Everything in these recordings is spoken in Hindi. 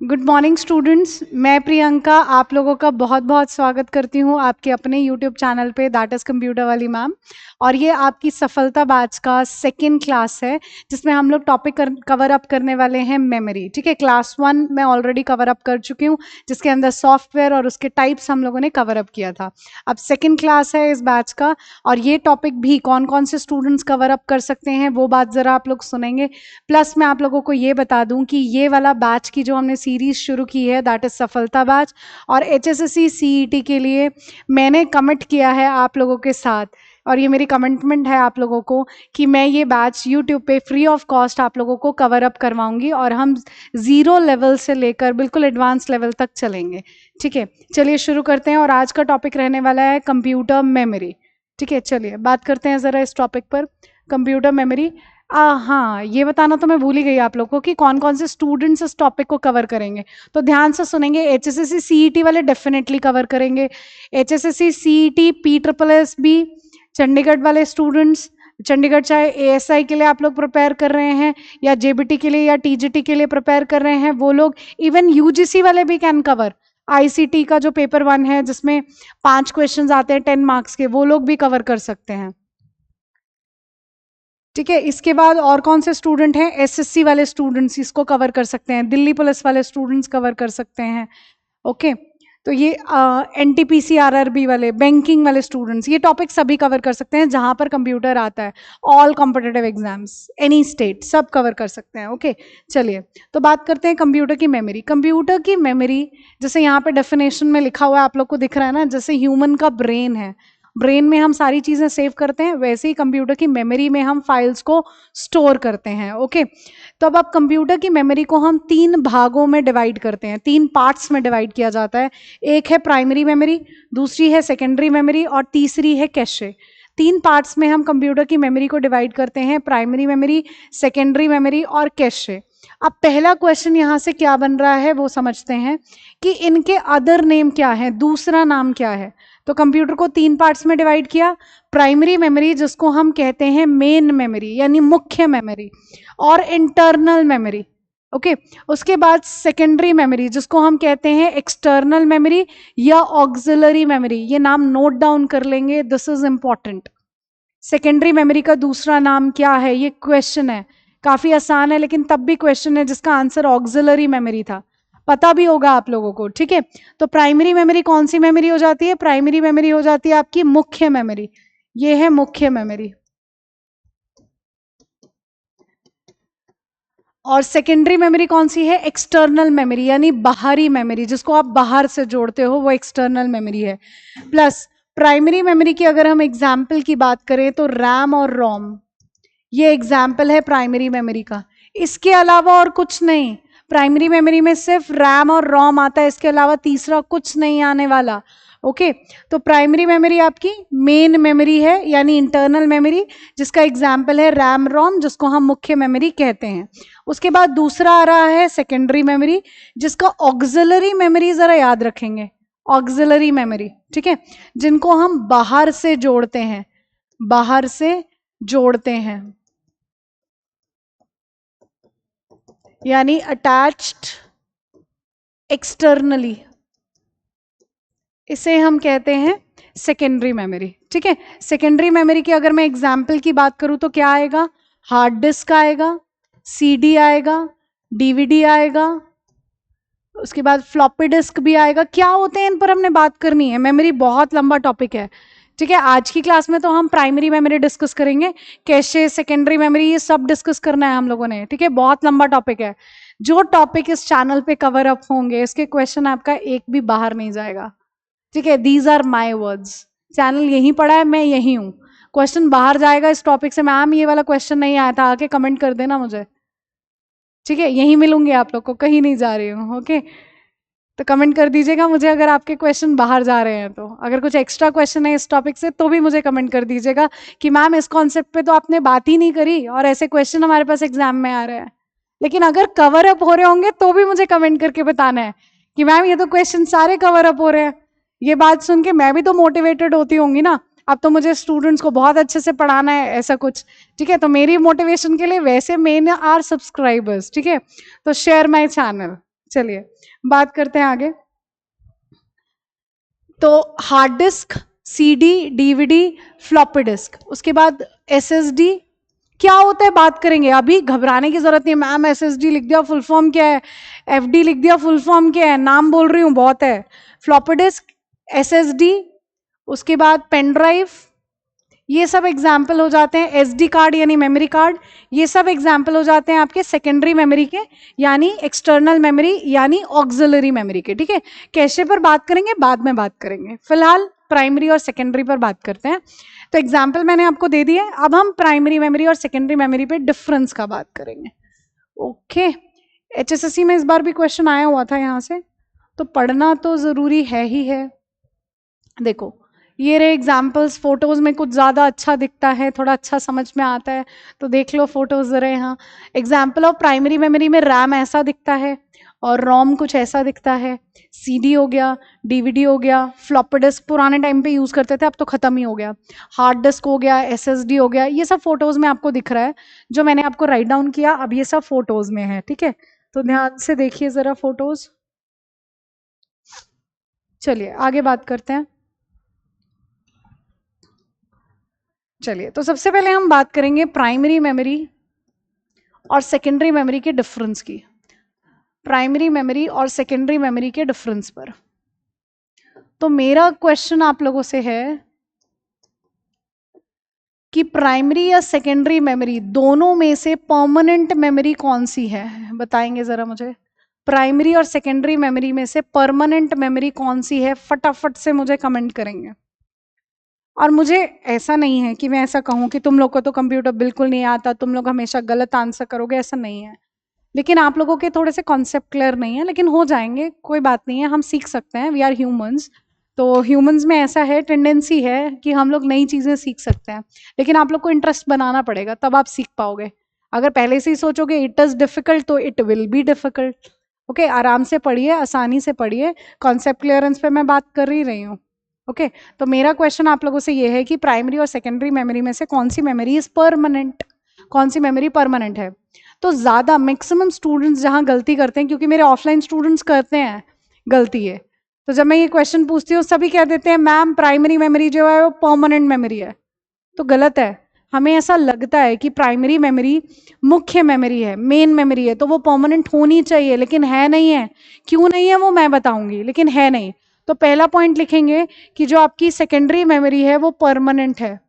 Good morning students. मैं प्रियंका आप लोगों का बहुत बहुत स्वागत करती हूँ आपके अपने यूट्यूब चैनल पे दैट इज़ कंप्यूटर वाली मैम। और ये आपकी सफलता बैच का सेकेंड क्लास है जिसमें हम लोग टॉपिक कवर अप करने वाले हैं मेमोरी। ठीक है, क्लास 1 मैं ऑलरेडी कवर अप कर चुकी हूँ जिसके अंदर सॉफ्टवेयर और उसके टाइप्स हम लोगों ने कवर अप किया था। अब सेकेंड क्लास है इस बैच का और ये टॉपिक भी कौन कौन से स्टूडेंट्स कवर अप कर सकते हैं वो बात ज़रा आप लोग सुनेंगे। प्लस मैं आप लोगों को ये बता दूं कि ये वाला बैच की जो हमने सीरीज शुरू की है दैट इज सफलता बैच, और HSSC CET के लिए मैंने कमिट किया है आप लोगों के साथ, और ये मेरी कमिटमेंट है आप लोगों को कि मैं ये बैच यूट्यूब पे फ्री ऑफ कॉस्ट आप लोगों को कवर अप करवाऊंगी और हम 0 लेवल से लेकर बिल्कुल एडवांस लेवल तक चलेंगे। ठीक है, चलिए शुरू करते हैं। और आज का टॉपिक रहने वाला है कंप्यूटर मेमोरी। ठीक है, चलिए बात करते हैं ज़रा इस टॉपिक पर, कंप्यूटर मेमोरी। हाँ, ये बताना तो मैं भूल ही गई आप लोगों को कि कौन कौन से स्टूडेंट्स इस टॉपिक को कवर करेंगे, तो ध्यान से सुनेंगे। HSSC CET वाले डेफिनेटली कवर करेंगे। HSSC CET PSSB चंडीगढ़ वाले स्टूडेंट्स, चंडीगढ़ चाहे ASI के लिए आप लोग प्रिपेयर कर रहे हैं या JBT के लिए या TGT के लिए प्रिपेयर कर रहे हैं वो लोग, इवन UGC वाले भी कैन कवर। ICT का जो पेपर 1 है जिसमें 5 क्वेश्चंस आते हैं 10 मार्क्स के, वो लोग भी कवर कर सकते हैं। ठीक है, इसके बाद और कौन से स्टूडेंट हैं? SSC वाले स्टूडेंट्स इसको कवर कर सकते हैं, दिल्ली पुलिस वाले स्टूडेंट्स कवर कर सकते हैं। ओके, तो ये NTPC RRB वाले, बैंकिंग वाले स्टूडेंट्स, ये टॉपिक सभी कवर कर सकते हैं जहां पर कंप्यूटर आता है। All competitive exams any state सब कवर कर सकते हैं। ओके, चलिए तो बात करते हैं कंप्यूटर की मेमोरी। कंप्यूटर की मेमोरी जैसे यहाँ पे डेफिनेशन में लिखा हुआ है आप लोग को दिख रहा है ना, जैसे ह्यूमन का ब्रेन है, ब्रेन में हम सारी चीज़ें सेव करते हैं, वैसे ही कंप्यूटर की मेमोरी में हम फाइल्स को स्टोर करते हैं। ओके, तो अब कंप्यूटर की मेमोरी को हम 3 भागों में डिवाइड करते हैं, 3 पार्ट्स में डिवाइड किया जाता है। एक है प्राइमरी मेमोरी, दूसरी है सेकेंडरी मेमोरी और तीसरी है कैशे। 3 पार्ट्स में हम कंप्यूटर की मेमोरी को डिवाइड करते हैं, प्राइमरी मेमोरी, सेकेंडरी मेमोरी और कैशे। अब पहला क्वेश्चन यहाँ से क्या बन रहा है वो समझते हैं कि इनके अदर नेम क्या है, दूसरा नाम क्या है। तो कंप्यूटर को 3 पार्ट्स में डिवाइड किया, प्राइमरी मेमोरी जिसको हम कहते हैं मेन मेमोरी यानी मुख्य मेमोरी, और इंटरनल मेमोरी। ओके, उसके बाद सेकेंडरी मेमोरी जिसको हम कहते हैं एक्सटर्नल मेमोरी या ऑक्सिलरी मेमोरी। ये नाम नोट डाउन कर लेंगे, this is important. Secondary memory का दूसरा नाम क्या है, ये क्वेश्चन है, काफी आसान है लेकिन तब भी क्वेश्चन है, जिसका आंसर ऑक्सिलरी मेमोरी था, पता भी होगा आप लोगों को। ठीक है, तो प्राइमरी मेमोरी कौन सी मेमोरी हो जाती है? प्राइमरी मेमोरी हो जाती है आपकी मुख्य मेमोरी, ये है मुख्य मेमोरी। और सेकेंडरी मेमोरी कौन सी है? एक्सटर्नल मेमोरी यानी बाहरी मेमोरी, जिसको आप बाहर से जोड़ते हो, वो एक्सटर्नल मेमोरी है। प्लस प्राइमरी मेमोरी की अगर हम एग्जाम्पल की बात करें तो रैम और रोम, ये एग्जाम्पल है प्राइमरी मेमोरी का। इसके अलावा और कुछ नहीं, प्राइमरी मेमोरी में सिर्फ रैम और रोम आता है, इसके अलावा तीसरा कुछ नहीं आने वाला। ओके, तो प्राइमरी मेमोरी आपकी मेन मेमोरी है यानी इंटरनल मेमोरी, जिसका एग्जाम्पल है रैम रोम, जिसको हम मुख्य मेमोरी कहते हैं। उसके बाद दूसरा आ रहा है सेकेंडरी मेमोरी, जिसका ऑक्सिलरी मेमोरी जरा याद रखेंगे, ऑक्सिलरी मेमोरी। ठीक है, जिनको हम बाहर से जोड़ते हैं, बाहर से जोड़ते हैं यानी अटैच्ड एक्सटर्नली, इसे हम कहते हैं सेकेंडरी मेमोरी। ठीक है, सेकेंडरी मेमोरी की अगर मैं एग्जाम्पल की बात करूं तो क्या आएगा? हार्ड डिस्क आएगा, CD आएगा, DVD आएगा, उसके बाद फ्लॉपी डिस्क भी आएगा। क्या होते हैं इन पर हमने बात करनी है, मेमोरी बहुत लंबा टॉपिक है। ठीक है, आज की क्लास में तो हम प्राइमरी मेमोरी डिस्कस करेंगे, कैशे, सेकेंडरी मेमोरी, ये सब डिस्कस करना है हम लोगों ने। ठीक है, बहुत लंबा टॉपिक है। जो टॉपिक इस चैनल पे कवर अप होंगे इसके क्वेश्चन आपका एक भी बाहर नहीं जाएगा। ठीक है, these are my words, channel यहीं पड़ा है, मैं यहीं हूँ। क्वेश्चन बाहर जाएगा इस टॉपिक से, मैम ये वाला क्वेश्चन नहीं आया था, आके कमेंट कर देना मुझे। ठीक है, यहीं मिलूंगी आप लोग को, कहीं नहीं जा रही हूँ। ओके, तो कमेंट कर दीजिएगा मुझे अगर आपके क्वेश्चन बाहर जा रहे हैं तो। अगर कुछ एक्स्ट्रा क्वेश्चन है इस टॉपिक से तो भी मुझे कमेंट कर दीजिएगा कि मैम इस कॉन्सेप्ट पे तो आपने बात ही नहीं करी और ऐसे क्वेश्चन हमारे पास एग्जाम में आ रहे हैं। लेकिन अगर कवर अप हो रहे होंगे तो भी मुझे कमेंट करके बताना है कि मैम ये तो क्वेश्चन सारे कवर अप हो रहे हैं। ये बात सुन के मैं भी तो मोटिवेटेड होती होंगी ना, अब तो मुझे स्टूडेंट्स को बहुत अच्छे से पढ़ाना है ऐसा कुछ। ठीक है, तो मेरी मोटिवेशन के लिए वैसे मेन आर सब्सक्राइबर्स। ठीक है, तो शेयर माय चैनल, चलिए बात करते हैं आगे। तो hard disk, CD, DVD, floppy disk, उसके बाद एसएसडी क्या होता है बात करेंगे। अभी घबराने की जरूरत नहीं है। मैम एसएसडी लिख दिया फुल फॉर्म क्या है, एफडी लिख दिया फुल फॉर्म क्या है, नाम बोल रही हूँ बहुत है। फ्लॉपी डिस्क, एसएसडी, उसके बाद पेन ड्राइव, ये सब एग्जाम्पल हो जाते हैं। एसडी कार्ड यानी मेमोरी कार्ड, ये सब एग्जाम्पल हो जाते हैं आपके सेकेंडरी मेमोरी के, यानी एक्सटर्नल मेमोरी यानी ऑक्सिलरी मेमोरी के। ठीक है, कैशे पर बात करेंगे, बाद में बात करेंगे, फिलहाल प्राइमरी और सेकेंडरी पर बात करते हैं। तो एग्जाम्पल मैंने आपको दे दिए, अब हम प्राइमरी मेमोरी और सेकेंडरी मेमोरी पे डिफरेंस का बात करेंगे। ओके, एचएसएससी में इस बार भी क्वेश्चन आया हुआ था यहाँ से, तो पढ़ना तो जरूरी है ही है। देखो ये रहे एग्जाम्पल्स, फोटोज में कुछ ज़्यादा अच्छा दिखता है, थोड़ा अच्छा समझ में आता है, तो देख लो फोटोज ज़रा यहाँ। एग्जाम्पल ऑफ प्राइमरी मेमोरी में रैम ऐसा दिखता है और रोम कुछ ऐसा दिखता है, सीडी हो गया, डीवीडी हो गया, फ्लॉपी डिस्क पुराने टाइम पे यूज़ करते थे, अब तो ख़त्म ही हो गया, हार्ड डिस्क हो गया, एसएसडी हो गया, ये सब फोटोज़ में आपको दिख रहा है। जो मैंने आपको राइट डाउन किया अब ये सब फोटोज़ में है। ठीक है, तो ध्यान से देखिए ज़रा फोटोज़। चलिए आगे बात करते हैं। चलिए तो सबसे पहले हम बात करेंगे प्राइमरी मेमोरी और सेकेंडरी मेमोरी के डिफरेंस की। प्राइमरी मेमोरी और सेकेंडरी मेमोरी के डिफरेंस पर तो मेरा क्वेश्चन आप लोगों से है कि प्राइमरी या सेकेंडरी मेमोरी दोनों में से परमानेंट मेमोरी कौन सी है, बताएंगे जरा मुझे। प्राइमरी और सेकेंडरी मेमोरी में से परमानेंट मेमोरी कौन सी है, फटाफट से मुझे कमेंट करेंगे। और मुझे ऐसा नहीं है कि मैं ऐसा कहूँ कि तुम लोग को तो कंप्यूटर बिल्कुल नहीं आता, तुम लोग हमेशा गलत आंसर करोगे, ऐसा नहीं है। लेकिन आप लोगों के थोड़े से कॉन्सेप्ट क्लियर नहीं है, लेकिन हो जाएंगे, कोई बात नहीं है, हम सीख सकते हैं, वी आर ह्यूमंस। तो ह्यूमंस में ऐसा है, टेंडेंसी है कि हम लोग नई चीज़ें सीख सकते हैं, लेकिन आप लोग को इंटरेस्ट बनाना पड़ेगा, तब आप सीख पाओगे। अगर पहले से ही सोचोगे इट इज़ डिफिकल्ट तो it will be difficult. Okay, आराम से पढ़िए, आसानी से पढ़िए, कॉन्सेप्ट क्लियरेंस पे मैं बात कर ही रही हूँ। ओके, तो मेरा क्वेश्चन आप लोगों से ये है कि प्राइमरी और सेकेंडरी मेमोरी में से कौन सी मेमोरी इज परमानेंट, कौन सी मेमोरी परमानेंट है। तो ज़्यादा मैक्सिमम स्टूडेंट्स जहाँ गलती करते हैं, क्योंकि मेरे ऑफलाइन स्टूडेंट्स करते हैं गलती है, तो जब मैं ये क्वेश्चन पूछती हूँ सभी कह देते हैं मैम प्राइमरी मेमोरी जो है वो परमानेंट मेमोरी है, तो गलत है। हमें ऐसा लगता है कि प्राइमरी मेमोरी मुख्य मेमोरी है, मेन मेमोरी है, तो वो परमानेंट होनी चाहिए, लेकिन है नहीं है। क्यों नहीं है वो मैं बताऊंगी, लेकिन है नहीं। तो पहला पॉइंट लिखेंगे कि जो आपकी सेकेंडरी मेमोरी है वो परमानेंट है,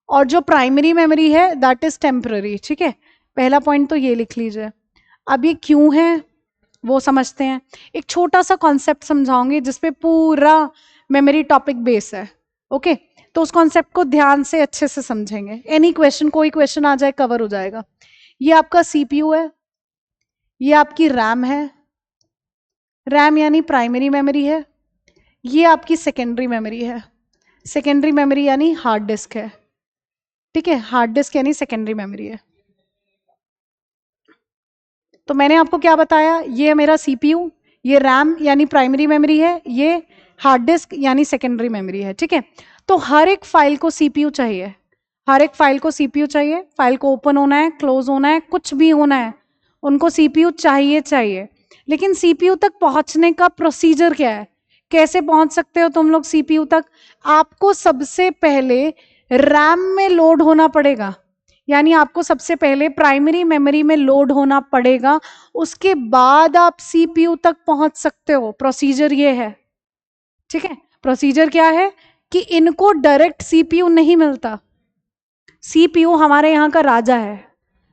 और जो प्राइमरी मेमोरी है दैट इज टेम्पररी। ठीक है, पहला पॉइंट तो ये लिख लीजिए। अब ये क्यों है वो समझते हैं। एक छोटा सा कॉन्सेप्ट समझाऊंगी जिसपे पूरा मेमोरी टॉपिक बेस है। ओके, तो उस कॉन्सेप्ट को ध्यान से अच्छे से समझेंगे। एनी क्वेश्चन, कोई क्वेश्चन आ जाए कवर हो जाएगा। ये आपका सीपीयू है, ये आपकी रैम है, रैम यानी प्राइमरी मेमोरी है, ये आपकी सेकेंडरी मेमोरी है, सेकेंडरी मेमोरी यानी हार्ड डिस्क है। ठीक है, हार्ड डिस्क यानी सेकेंडरी मेमोरी है। तो मैंने आपको क्या बताया, ये मेरा सीपीयू, ये रैम यानी प्राइमरी मेमोरी है, ये हार्ड डिस्क यानी सेकेंडरी मेमोरी है। ठीक है, तो हर एक फाइल को सीपीयू चाहिए, हर एक फाइल को सीपीयू चाहिए। फाइल को ओपन होना है, क्लोज होना है, कुछ भी होना है, उनको सीपीयू चाहिए चाहिए। लेकिन सीपीयू तक पहुंचने का प्रोसीजर क्या है, कैसे पहुंच सकते हो तुम लोग सीपीयू तक। आपको सबसे पहले रैम में लोड होना पड़ेगा, यानी आपको सबसे पहले प्राइमरी मेमोरी में लोड होना पड़ेगा, उसके बाद आप सीपीयू तक पहुंच सकते हो। प्रोसीजर ये है। ठीक है, प्रोसीजर क्या है कि इनको डायरेक्ट सीपीयू नहीं मिलता। सीपीयू हमारे यहाँ का राजा है,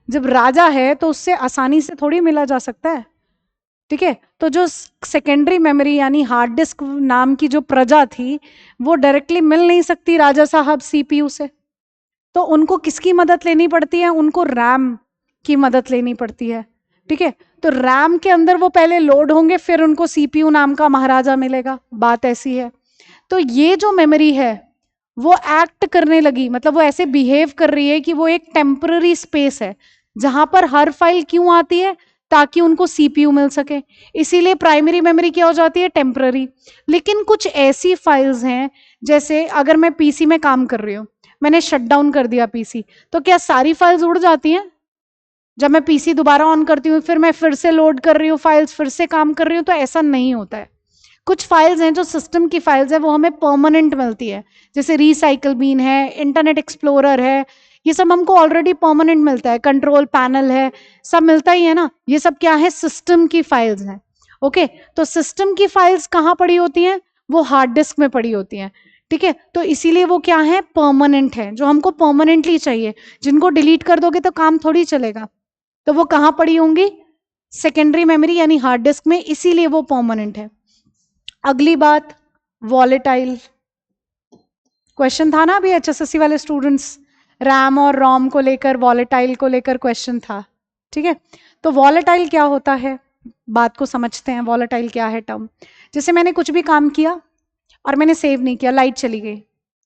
जब राजा है तो उससे आसानी से थोड़ी मिला जा सकता है। ठीक है, तो जो सेकेंडरी मेमोरी यानी हार्ड डिस्क नाम की जो प्रजा थी वो डायरेक्टली मिल नहीं सकती राजा साहब सीपीयू से, तो उनको किसकी मदद लेनी पड़ती है, उनको रैम की मदद लेनी पड़ती है। ठीक है, तो रैम के अंदर वो पहले लोड होंगे, फिर उनको सीपीयू नाम का महाराजा मिलेगा। बात ऐसी है। तो ये जो मेमोरी है वो एक्ट करने लगी, मतलब वो ऐसे बिहेव कर रही है कि वो एक टेम्पररी स्पेस है जहां पर हर फाइल क्यों आती है, ताकि उनको सीपीयू मिल सके। इसीलिए प्राइमरी मेमोरी क्या हो जाती है, टेम्पररी। लेकिन कुछ ऐसी फाइल्स हैं, जैसे अगर मैं पीसी में काम कर रही हूँ, मैंने शट डाउन कर दिया पीसी, तो क्या सारी फाइल्स उड़ जाती हैं? जब मैं पीसी दोबारा ऑन करती हूँ फिर मैं फिर से लोड कर रही हूँ फाइल्स, फिर से काम कर रही हूँ, तो ऐसा नहीं होता है। कुछ फाइल्स हैं जो सिस्टम की फाइल्स है वो हमें परमानेंट मिलती है, जैसे रिसाइकल बीन है, इंटरनेट एक्सप्लोरर है, ये सब हमको ऑलरेडी परमानेंट मिलता है, कंट्रोल पैनल है, सब मिलता ही है ना। ये सब क्या है, सिस्टम की फाइल्स हैं। ओके, तो सिस्टम की फाइल्स कहाँ पड़ी होती हैं, वो हार्ड डिस्क में पड़ी होती हैं। ठीक है, तो इसीलिए वो क्या है, परमानेंट है, जो हमको परमानेंटली चाहिए। जिनको डिलीट कर दोगे तो काम थोड़ी चलेगा, तो वो कहाँ पड़ी होंगी, सेकेंडरी मेमोरी यानी हार्ड डिस्क में, इसीलिए वो परमानेंट है। अगली बात, वॉलेटाइल। क्वेश्चन था ना अभी एचएसएससी वाले स्टूडेंट्स, रैम और रोम को लेकर, वॉलेटाइल को लेकर क्वेश्चन था। ठीक है, तो वॉलेटाइल क्या होता है, बात को समझते हैं। वॉलेटाइल क्या है टर्म, जैसे मैंने कुछ भी काम किया और मैंने सेव नहीं किया, लाइट चली गई,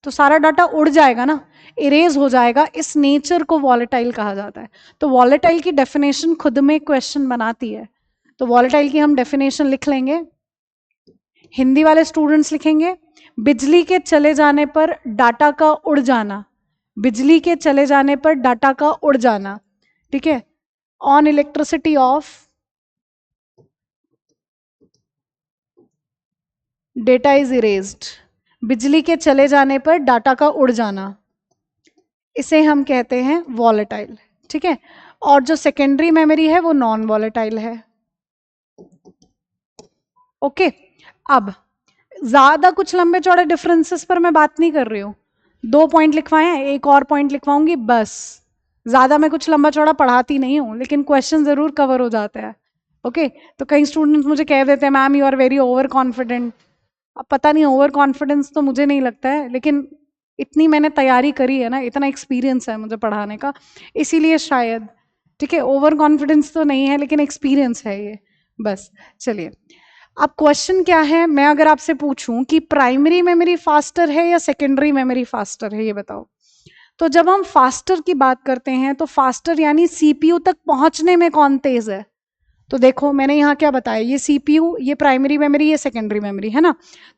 तो सारा डाटा उड़ जाएगा ना, इरेज हो जाएगा, इस नेचर को वॉलेटाइल कहा जाता है। तो वॉलेटाइल की डेफिनेशन खुद में क्वेश्चन बनाती है। तो वॉलेटाइल की हम डेफिनेशन लिख लेंगे, हिंदी वाले स्टूडेंट्स लिखेंगे, बिजली के चले जाने पर डाटा का उड़ जाना, बिजली के चले जाने पर डाटा का उड़ जाना। ठीक है, on elasticity of, data is erased, बिजली के चले जाने पर डाटा का उड़ जाना, इसे हम कहते हैं वॉलेटाइल। ठीक है, और जो सेकेंडरी मेमोरी है वो नॉन वॉलेटाइल है। ओके, अब ज्यादा कुछ लंबे चौड़े डिफरेंसेस पर मैं बात नहीं कर रही हूँ, 2 पॉइंट लिखवाए हैं, एक और पॉइंट लिखवाऊंगी बस। ज्यादा मैं कुछ लंबा चौड़ा पढ़ाती नहीं हूँ, लेकिन क्वेश्चन जरूर कवर हो जाते हैं। ओके, तो कई स्टूडेंट्स मुझे कह देते हैं ma'am you are very over confident. अब पता नहीं, ओवर कॉन्फिडेंस तो मुझे नहीं लगता है, लेकिन इतनी मैंने तैयारी करी है ना, इतना एक्सपीरियंस है मुझे पढ़ाने का, इसीलिए शायद। ठीक है, ओवर कॉन्फिडेंस तो नहीं है, लेकिन एक्सपीरियंस है ये, बस। चलिए, अब क्वेश्चन क्या है, मैं अगर आपसे पूछूं कि प्राइमरी मेमोरी फास्टर है या सेकेंडरी मेमोरी फास्टर है, ये बताओ। तो जब हम फास्टर की बात करते हैं तो फास्टर यानी सीपीयू तक पहुंचने में कौन तेज है। तो देखो मैंने यहाँ क्या बताया, ये सीपीयू, ये प्राइमरी मेमोरी, ये सेकेंडरी मेमोरी है ना।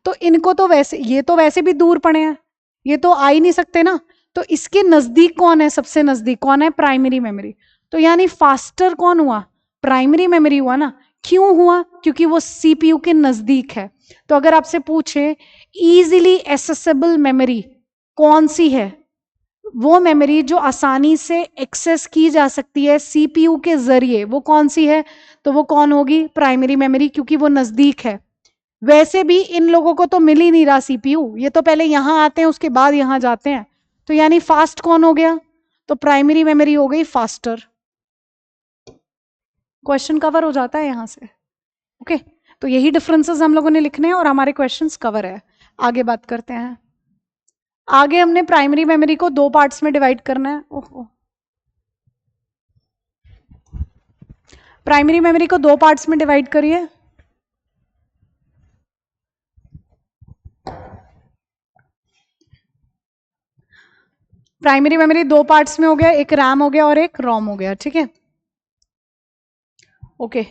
तो इनको तो वैसे, ये तो वैसे भी दूर पड़े हैं, ये तो आ ही नहीं सकते ना। तो इसके नजदीक कौन है, सबसे नजदीक कौन है, प्राइमरी मेमोरी। तो यानी फास्टर कौन हुआ, प्राइमरी मेमोरी हुआ ना। क्यों हुआ, क्योंकि वो सीपीयू के नजदीक है। तो अगर आपसे पूछे इजीली एसेसेबल मेमोरी कौन सी है, वो मेमोरी जो आसानी से एक्सेस की जा सकती है सीपीयू के जरिए, वो कौन सी है, तो वो कौन होगी, प्राइमरी मेमोरी, क्योंकि वो नजदीक है। वैसे भी इन लोगों को तो मिल ही नहीं रहा सीपीयू, ये तो पहले यहां आते हैं उसके बाद यहां जाते हैं। तो यानी फास्ट कौन हो गया, तो प्राइमरी मेमोरी हो गई फास्टर। क्वेश्चन कवर हो जाता है यहां से। ओके, तो यही डिफरेंसेस हम लोगों ने लिखने हैं और हमारे क्वेश्चंस कवर है। आगे बात करते हैं। आगे हमने प्राइमरी मेमोरी को 2 पार्ट्स में डिवाइड करना है। ओहो, प्राइमरी मेमोरी को 2 पार्ट्स में डिवाइड करिए। प्राइमरी मेमोरी 2 पार्ट्स में हो गया, एक रैम हो गया और एक रोम हो गया। ठीक है, ओके,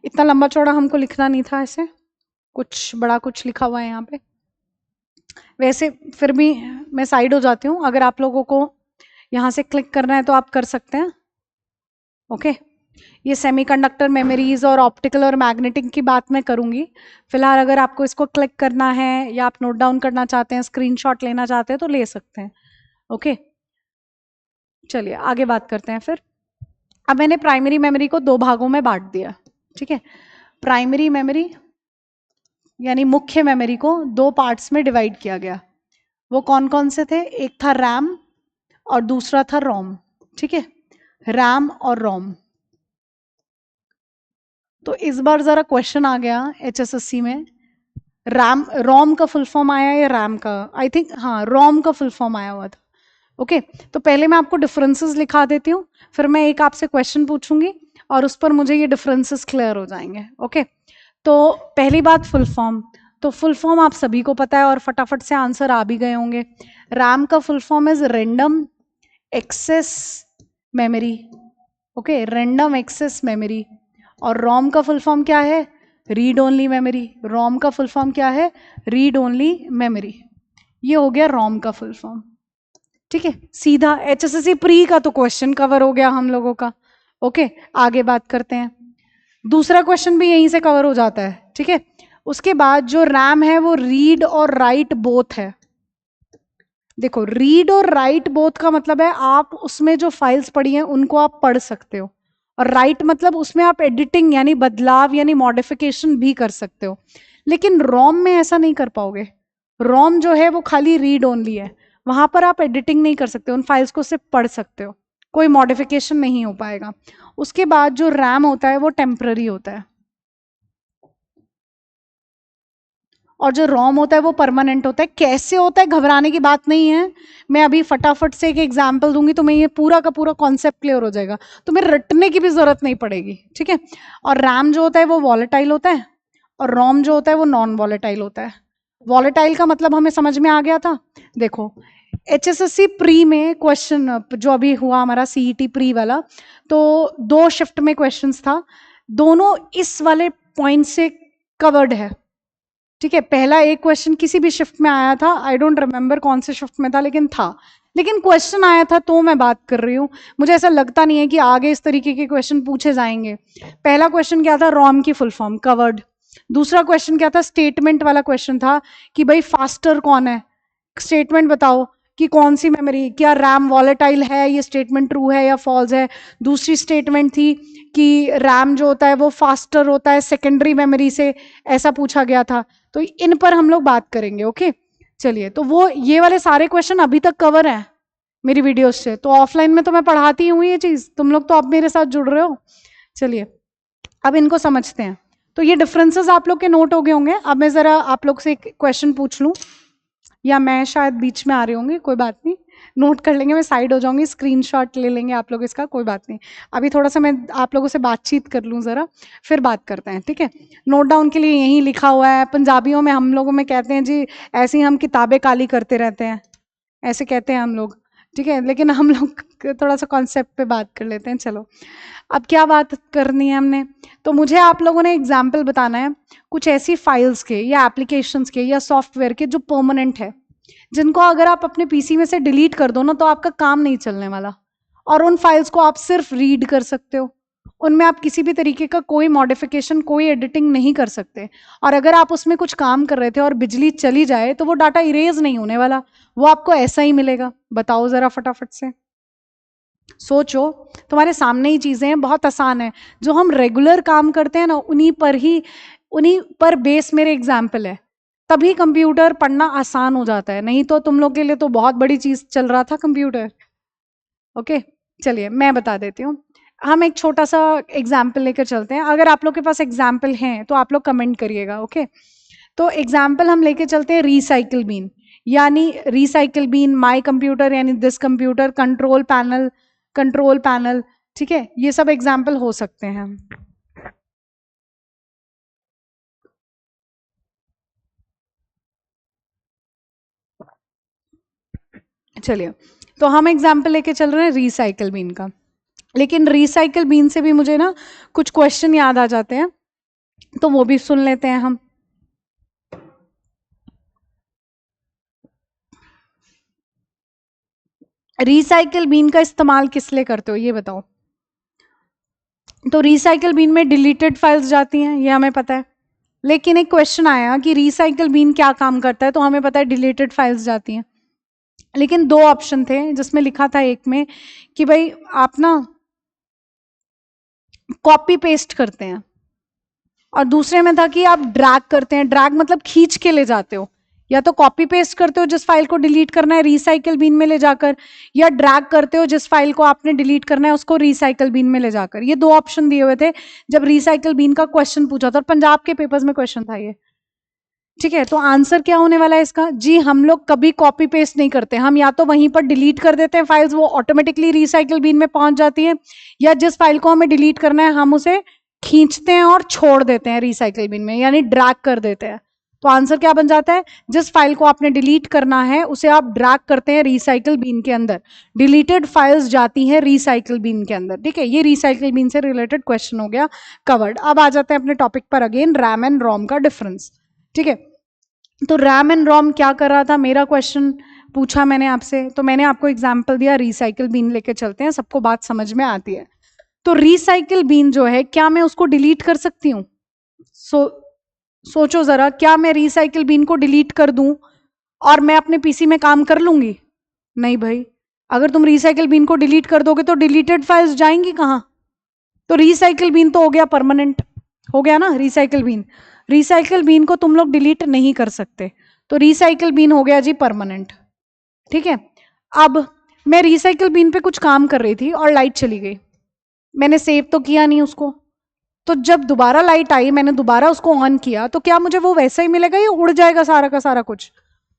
इतना लंबा चौड़ा हमको लिखना नहीं था, ऐसे कुछ बड़ा कुछ लिखा हुआ है यहाँ पे। वैसे फिर भी मैं साइड हो जाती हूँ, अगर आप लोगों को यहाँ से क्लिक करना है तो आप कर सकते हैं। ओके, ये सेमीकंडक्टर मेमोरीज और ऑप्टिकल और मैग्नेटिक की बात मैं करूँगी। फिलहाल अगर आपको इसको क्लिक करना है या आप नोट डाउन करना चाहते हैं, स्क्रीनशॉट लेना चाहते हैं तो ले सकते हैं। ओके, चलिए आगे बात करते हैं फिर। अब मैंने प्राइमरी मेमोरी को 2 भागों में बांट दिया। ठीक है, प्राइमरी मेमोरी यानी मुख्य मेमोरी को 2 पार्ट्स में डिवाइड किया गया। वो कौन कौन से थे, एक था रैम और दूसरा था रोम। ठीक है, रैम और रोम। तो इस बार जरा क्वेश्चन आ गया एचएसएससी में, रैम, रोम का फुल फॉर्म आया या रैम का, आई थिंक हाँ रोम का फुल फॉर्म आया हुआ था। ओके, तो पहले मैं आपको डिफरेंसेस लिखा देती हूँ, फिर मैं एक आपसे क्वेश्चन पूछूंगी और उस पर मुझे ये डिफरेंसेस क्लियर हो जाएंगे। ओके, तो पहली बात फुल फॉर्म। तो फुल फॉर्म आप सभी को पता है और फटाफट से आंसर आ भी गए होंगे। रैम का full form is random access memory. Okay, random access memory. और रोम का फुल फॉर्म क्या है, रीड ओनली मेमोरी। रोम का फुल फॉर्म क्या है, रीड ओनली मेमोरी। ये हो गया रोम का फुल फॉर्म। ठीक है, सीधा एचएसएससी प्री का तो क्वेश्चन कवर हो गया हम लोगों का। ओके, आगे बात करते हैं। दूसरा क्वेश्चन भी यहीं से कवर हो जाता है, ठीक है। उसके बाद जो रैम है वो रीड और राइट बोथ है। देखो, रीड और राइट बोथ का मतलब है आप उसमें जो फाइल्स पड़ी हैं उनको आप पढ़ सकते हो, और राइट मतलब उसमें आप एडिटिंग यानी बदलाव यानी मॉडिफिकेशन भी कर सकते हो। लेकिन रोम में ऐसा नहीं कर पाओगे। रोम जो है वो खाली रीड ओनली है, वहां पर आप एडिटिंग नहीं कर सकते, उन फाइल्स को सिर्फ पढ़ सकते हो, कोई मॉडिफिकेशन नहीं हो पाएगा। उसके बाद जो रैम होता है वो टेम्पररी होता है, और जो रोम होता है वो परमानेंट होता है। कैसे होता है घबराने की बात नहीं है, मैं अभी फटाफट से एक एग्जांपल दूंगी, तुम्हें ये पूरा का पूरा कॉन्सेप्ट क्लियर हो जाएगा, तुम्हें रटने की भी जरूरत नहीं पड़ेगी, ठीक है। और रैम जो होता है वो वॉलेटाइल होता है, और रोम जो होता है वो नॉन वॉलेटाइल होता है। वॉलेटाइल का मतलब हमें समझ में आ गया था। देखो, HSSC प्री में क्वेश्चन जो अभी हुआ हमारा CET प्री वाला, तो 2 शिफ्ट में क्वेश्चंस था, दोनों इस वाले पॉइंट से कवर्ड है, ठीक है। पहला एक क्वेश्चन किसी भी शिफ्ट में आया था, आई डोंट रिमेंबर कौन से शिफ्ट में था, लेकिन था, लेकिन क्वेश्चन आया था, तो मैं बात कर रही हूँ। मुझे ऐसा लगता नहीं है कि आगे इस तरीके के क्वेश्चन पूछे जाएंगे। पहला क्वेश्चन क्या था, रोम की फुल फॉर्म कवर्ड। दूसरा क्वेश्चन क्या था, स्टेटमेंट वाला क्वेश्चन था कि भाई फास्टर कौन है, स्टेटमेंट बताओ कि कौन सी मेमोरी, क्या रैम वॉलेटाइल है, ये स्टेटमेंट ट्रू है या फॉल्स है। दूसरी स्टेटमेंट थी कि रैम जो होता है वो फास्टर होता है सेकेंडरी मेमोरी से, ऐसा पूछा गया था। तो इन पर हम लोग बात करेंगे, ओके। चलिए, तो वो ये वाले सारे क्वेश्चन अभी तक कवर हैं मेरी वीडियोस से, तो ऑफलाइन में तो मैं पढ़ाती हूँ ये चीज, तुम लोग तो अब मेरे साथ जुड़ रहे हो। चलिए, अब इनको समझते हैं। तो ये डिफरेंसेस आप लोग के नोट हो गए होंगे। अब मैं जरा आप लोग से एक क्वेश्चन पूछ लूं, या मैं शायद बीच में आ रही होंगी, कोई बात नहीं, नोट कर लेंगे, मैं साइड हो जाऊंगी, स्क्रीनशॉट ले लेंगे आप लोग इसका, कोई बात नहीं। अभी थोड़ा सा मैं आप लोगों से बातचीत कर लूँ जरा, फिर बात करते हैं, ठीक है। नोट डाउन के लिए यहीं लिखा हुआ है, पंजाबियों में हम लोगों में कहते हैं जी, ऐसे ही हम किताबें काली करते रहते हैं, ऐसे कहते हैं हम लोग, ठीक है। लेकिन हम लोग थोड़ा सा कॉन्सेप्ट पे बात कर लेते हैं। चलो, अब क्या बात करनी है हमने, तो मुझे आप लोगों ने एग्जाम्पल बताना है कुछ ऐसी फाइल्स के या एप्लीकेशंस के या सॉफ्टवेयर के जो परमानेंट है, जिनको अगर आप अपने पीसी में से डिलीट कर दो ना तो आपका काम नहीं चलने वाला, और उन फाइल्स को आप सिर्फ रीड कर सकते हो, उनमें आप किसी भी तरीके का कोई मॉडिफिकेशन कोई एडिटिंग नहीं कर सकते। और अगर आप उसमें कुछ काम कर रहे थे और बिजली चली जाए तो वो डाटा इरेज नहीं होने वाला, वो आपको ऐसा ही मिलेगा। बताओ जरा फटाफट से, सोचो, तुम्हारे सामने ही चीजें हैं, बहुत आसान है। जो हम रेगुलर काम करते हैं ना, उन्हीं पर बेस मेरे एग्जाम्पल है, तभी कंप्यूटर पढ़ना आसान हो जाता है, नहीं तो तुम लोग के लिए तो बहुत बड़ी चीज चल रहा था कंप्यूटर, ओके। चलिए, मैं बता देती हूँ। हम एक छोटा सा एग्जाम्पल लेकर चलते हैं, अगर आप लोग के पास एग्जाम्पल हैं तो आप लोग कमेंट करिएगा, ओके। तो एग्जाम्पल हम लेके चलते हैं रिसाइकिल बीन, यानी रिसाइकिल बीन, माई कंप्यूटर यानी दिस कंप्यूटर, कंट्रोल पैनल, ठीक है, ये सब एग्जाम्पल हो सकते हैं। चलिए, तो हम एग्जाम्पल लेके चल रहे हैं रिसाइकिल बीन का, लेकिन रिसाइकिल बीन से भी मुझे ना कुछ क्वेश्चन याद आ जाते हैं, तो वो भी सुन लेते हैं हम। रिसाइकिल बीन का इस्तेमाल किस लिए करते हो ये बताओ। तो रिसाइकिल बीन में डिलीटेड फाइल्स जाती हैं, ये हमें पता है, लेकिन एक क्वेश्चन आया कि रिसाइकिल बीन क्या काम करता है, तो हमें पता है डिलीटेड फाइल्स जाती हैं। लेकिन 2 ऑप्शन थे जिसमें लिखा था, एक में कि भाई आप ना कॉपी पेस्ट करते हैं, और दूसरे में था कि आप ड्रैग करते हैं, ड्रैग मतलब खींच के ले जाते हो, या तो कॉपी पेस्ट करते हो जिस फाइल को डिलीट करना है रिसाइकिल बीन में ले जाकर, या ड्रैग करते हो जिस फाइल को आपने डिलीट करना है उसको रिसाइकिल बीन में ले जाकर। ये 2 ऑप्शन दिए हुए थे जब रिसाइकिल बीन का क्वेश्चन पूछा था, और पंजाब के पेपर्स में क्वेश्चन था ये, ठीक है। तो आंसर क्या होने वाला है इसका, जी हम लोग कभी कॉपी पेस्ट नहीं करते, हम या तो वहीं पर डिलीट कर देते हैं फाइल्स, वो ऑटोमेटिकली रिसाइकिल बीन में पहुंच जाती है, या जिस फाइल को हमें डिलीट करना है हम उसे खींचते हैं और छोड़ देते हैं रिसाइकिल बीन में, यानी ड्रैग कर देते हैं। तो आंसर क्या बन जाता है, जिस फाइल को आपने डिलीट करना है उसे आप ड्रैग करते हैं रिसाइकिल बीन के अंदर, डिलीटेड फाइल्स जाती हैं रिसाइकिल बीन के अंदर, ठीक है। ये रिसाइकिल बीन से रिलेटेड क्वेश्चन हो गया कवर्ड। अब आ जाते हैं अपने टॉपिक पर अगेन, रैम एंड रोम का डिफरेंस, ठीक है। तो रैम एंड रोम क्या कर रहा था, मेरा क्वेश्चन पूछा मैंने आपसे, तो मैंने आपको एग्जाम्पल दिया, रिसाइकिल बीन लेके चलते हैं, सबको बात समझ में आती है। तो रिसाइकिल बीन जो है, क्या मैं उसको डिलीट कर सकती हूँ? सोचो जरा, क्या मैं रिसाइकिल बीन को डिलीट कर दूं और मैं अपने पीसी में काम कर लूंगी? नहीं भाई, अगर तुम रिसाइकिल बीन को डिलीट कर दोगे तो डिलीटेड फाइल्स जाएंगी कहाँ? तो रिसाइकिल बीन तो हो गया परमानेंट, हो गया ना रिसाइकिल बीन। रिसाइकिल बीन को तुम लोग डिलीट नहीं कर सकते, तो रिसाइकिल बीन हो गया जी परमानेंट। ठीक है, अब मैं रिसाइकिल बीन पे कुछ काम कर रही थी और लाइट चली गई, मैंने सेव तो किया नहीं उसको, तो जब दोबारा लाइट आई, मैंने दोबारा उसको ऑन किया, तो क्या मुझे वो वैसा ही मिलेगा या उड़ जाएगा सारा का सारा कुछ?